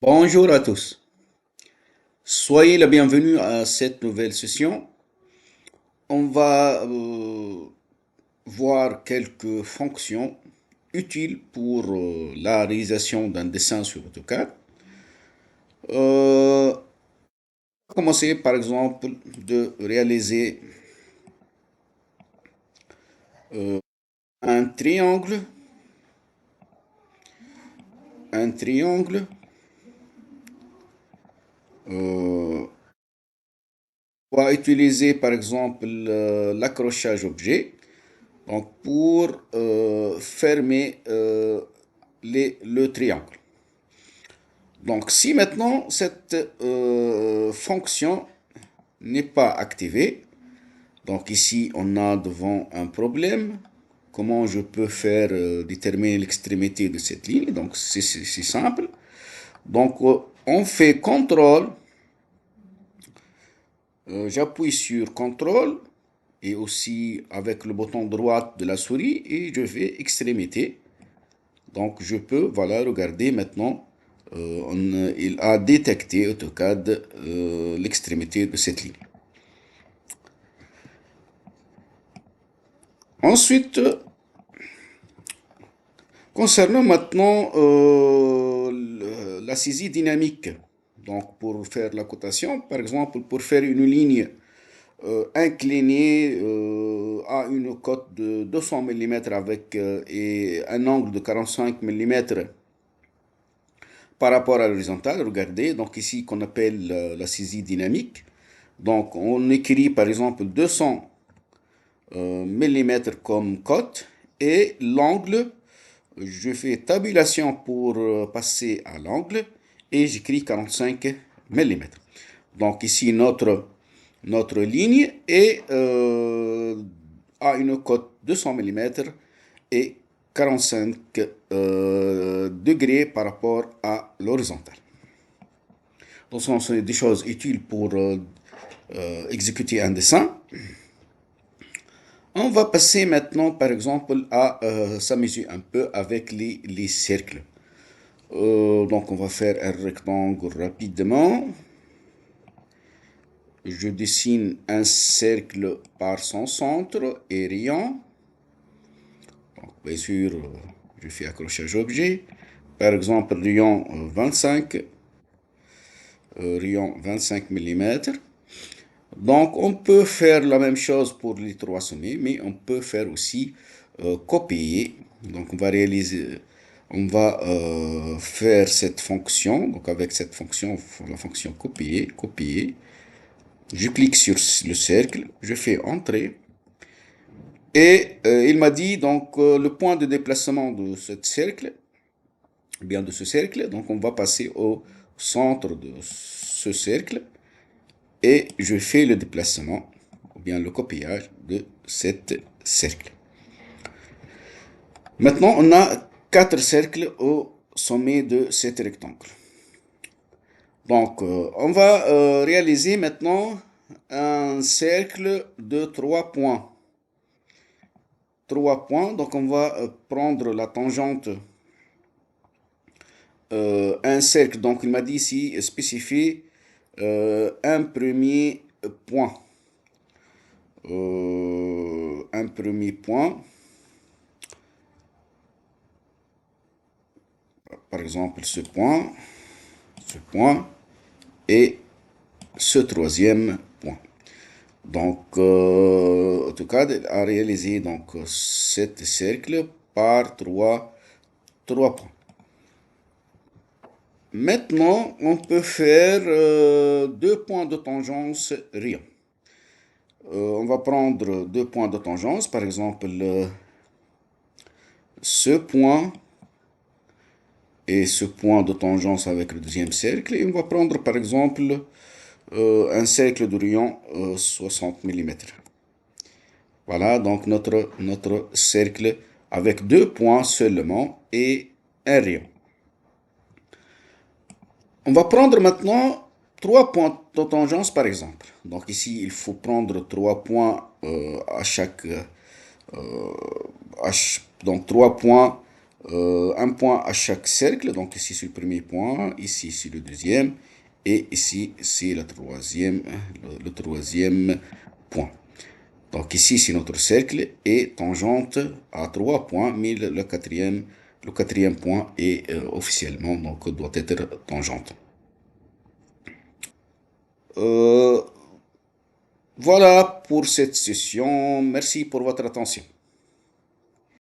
Bonjour à tous. Soyez la bienvenue à cette nouvelle session. On va voir quelques fonctions utiles pour la réalisation d'un dessin sur AutoCAD. On va commencer par exemple de réaliser un triangle, un triangle. On va utiliser par exemple l'accrochage objet. Donc pour fermer le triangle. Donc si maintenant cette fonction n'est pas activée, donc ici on a devant un problème, comment je peux faire déterminer l'extrémité de cette ligne, donc c'est simple. Donc on fait CTRL, j'appuie sur CTRL et aussi avec le bouton droit de la souris et je fais extrémité. Donc je peux, voilà, regarder maintenant, il a détecté AutoCAD l'extrémité de cette ligne. Ensuite, concernant maintenant la saisie dynamique, donc pour faire la cotation, par exemple pour faire une ligne inclinée à une cote de 200 mm avec et un angle de 45 mm par rapport à l'horizontale, regardez, donc ici qu'on appelle la saisie dynamique. Donc on écrit par exemple 200 mm comme cote et l'angle, je fais tabulation pour passer à l'angle et j'écris 45 mm. Donc ici notre ligne est à une cote 200 mm et 45 degrés par rapport à l'horizontale. Donc ce sont des choses utiles pour exécuter un dessin. On va passer maintenant, par exemple, à s'amuser un peu avec les cercles. Donc, on va faire un rectangle rapidement. Je dessine un cercle par son centre et rayon. Donc, bien sûr, je fais accrochage objet. Par exemple, rayon 25, rayon 25 mm. Donc, on peut faire la même chose pour les trois sommets, mais on peut faire aussi copier. Donc, on va faire cette fonction. Donc, avec cette fonction, la fonction copier, copier. Je clique sur le cercle, je fais entrer. Et il m'a dit donc le point de déplacement de ce cercle, bien de ce cercle. Donc, on va passer au centre de ce cercle. Et je fais le déplacement ou bien le copiage de cet cercle. Maintenant, on a 4 cercles au sommet de cet rectangle. Donc, on va réaliser maintenant un cercle de 3 points. 3 points, donc on va prendre la tangente un cercle. Donc, il m'a dit ici, spécifier un premier point. Un premier point. Par exemple, ce point et ce troisième point. Donc, AutoCAD a réalisé donc cet cercle par trois points. Maintenant, on peut faire deux points de tangence rayon. On va prendre deux points de tangence, par exemple ce point et ce point de tangence avec le deuxième cercle. Et on va prendre par exemple un cercle de rayon 60 mm. Voilà donc notre cercle avec deux points seulement et un rayon. On va prendre maintenant trois points de tangence par exemple. Donc ici, il faut prendre trois points à chaque... donc trois points un point à chaque cercle. Donc ici c'est le premier point, ici c'est le deuxième, et ici c'est le troisième point. Donc ici c'est notre cercle et tangente à 3 points, mais le quatrième point est officiellement, donc doit être tangente. Voilà pour cette session. Merci pour votre attention.